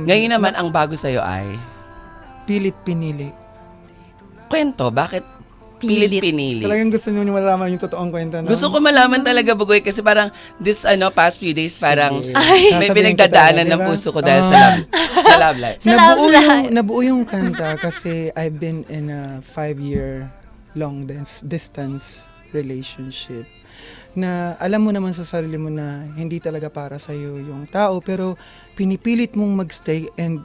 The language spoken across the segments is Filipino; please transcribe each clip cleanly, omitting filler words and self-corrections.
Ngayon naman, ang bago sa'yo ay Pilit pinili. kwento. Bakit pilit pinili? Talagang gusto nyo malaman yung totoong kwento, no? Gusto ko malaman talaga, Bugoy, kasi parang this past few days, parang Sige. may Sasabihin ko pinagdadaanan talaga, ng diba? puso ko dahil sa love life. Sa love life. Nabuo yung kanta kasi I've been in a 5-year long distance relationship na alam mo naman sa sarili mo na hindi talaga para sa'yo yung tao, pero pinipilit mong magstay and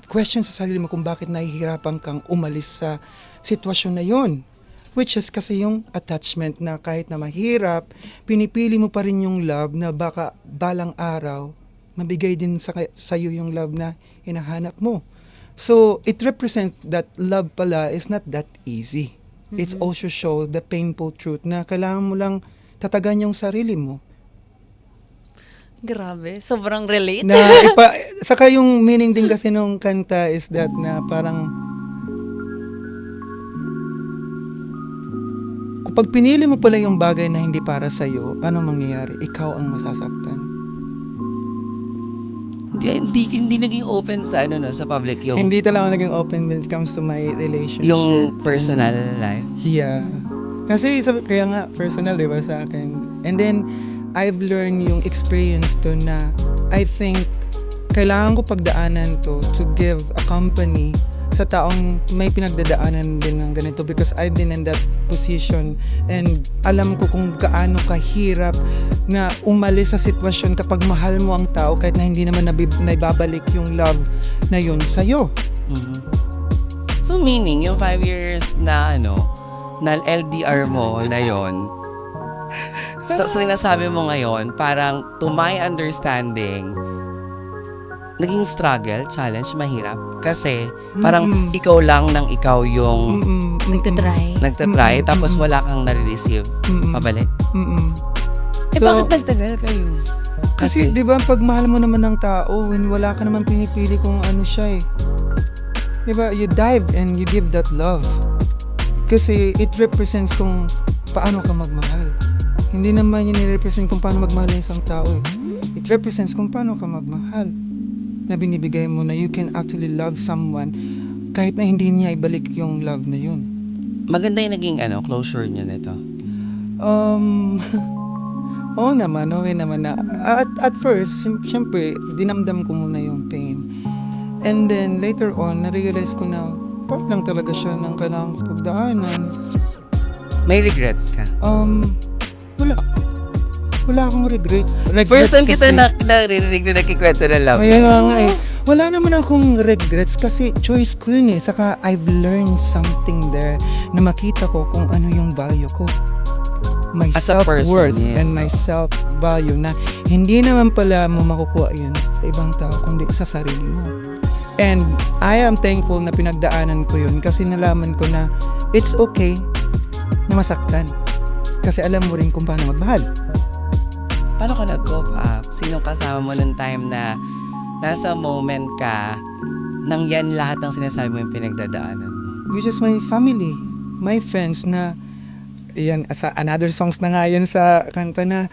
question sa sarili mo kung bakit nahihirapan kang umalis sa sitwasyon na yon. Which is kasi yung attachment na kahit na mahirap, pinipili mo pa rin yung love na baka balang araw, mabigay din sa'yo yung love na hinahanap mo. So, it represents that love pala is not that easy. It's also show the painful truth na kailangan mo lang tatagan yung sarili mo. Grabe, sobrang relate. Na saka yung meaning din kasi nung kanta is that na parang kapag pinili mo pala yung bagay na hindi para sa'yo, ano mangyayari? Ikaw ang masasaktan. Hindi naging open sa sa public yung Hindi talaga naging open when it comes to my relationship. yung personal life. Yeah. Kasi kaya nga personal, di ba, sa akin. And then I've learned yung experience to na I think kailangan ko pagdaanan to give a company sa taong may pinagdadaanan din ng ganito because I've been in that position and alam ko kung gaano kahirap na umalis sa sitwasyon kapag mahal mo ang tao kahit na hindi naman naibabalik yung love na yun sa'yo. Mhm. So meaning, yung 5 years na na LDR mo na yon, sa sinasabi mo ngayon, parang to my understanding, naging struggle, challenge, mahirap. Kasi parang ikaw lang ng ikaw yung nagtatry, tapos wala kang nare-receive pabalik. Bakit nagtagal kayo? Kasi 'di ba pag mahal mo naman ng tao, when wala ka naman pinipili kung ano siya eh. 'Di ba? You dive and you give that love. Kasi it represents kung paano ka magmahal. Hindi naman yun i-represent kung paano magmahal ng isang tao eh. It represents kung paano ka magmahal. Na binibigay mo na you can actually love someone kahit na hindi niya ibalik yung love na yun. Maganda yung naging closure niyo nito. Oo naman, okay naman na. At first, syempre, dinamdam ko muna yung pain. And then, later on, na-realize ko na part lang talaga siya ng kailangang pagdaanan. May regrets ka? Wala. Wala akong regret. First time kita naririnig na nagkikwento ng love. Ayan nga eh. Wala naman akong regrets kasi choice ko yun eh. Saka I've learned something there na makita ko kung ano yung value ko. My As a person, self-worth yes. and my self-value na hindi naman pala mo makukuha yun sa ibang tao kundi sa sarili mo. And I am thankful na pinagdaanan ko yun kasi nalaman ko na it's okay na masaktan. Kasi alam mo rin kung paano magmahal. Paano ka nag-cope up? Sinong kasama mo nung time na nasa moment ka nang yan lahat ng sinasabi mo yung pinagdadaanan mo? Which is my family, my friends na yan, sa another songs na nga yan sa kanta na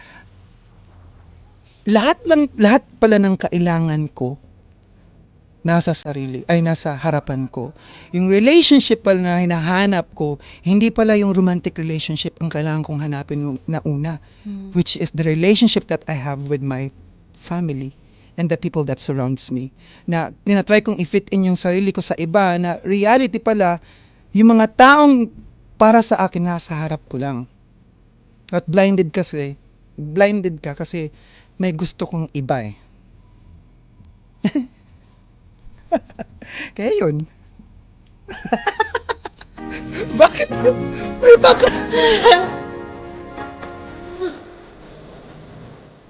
lahat pala ng kailangan ko nasa harapan ko. Yung relationship pala na hinahanap ko, hindi pala yung romantic relationship ang kailangan kong hanapin na una, which is the relationship that I have with my family and the people that surrounds me. Na tinatry kong i-fit in yung sarili ko sa iba na reality pala, yung mga taong para sa akin nasa harap ko lang. At blinded ka kasi may gusto kong iba eh. Kaya yun. Bakit? May bakit?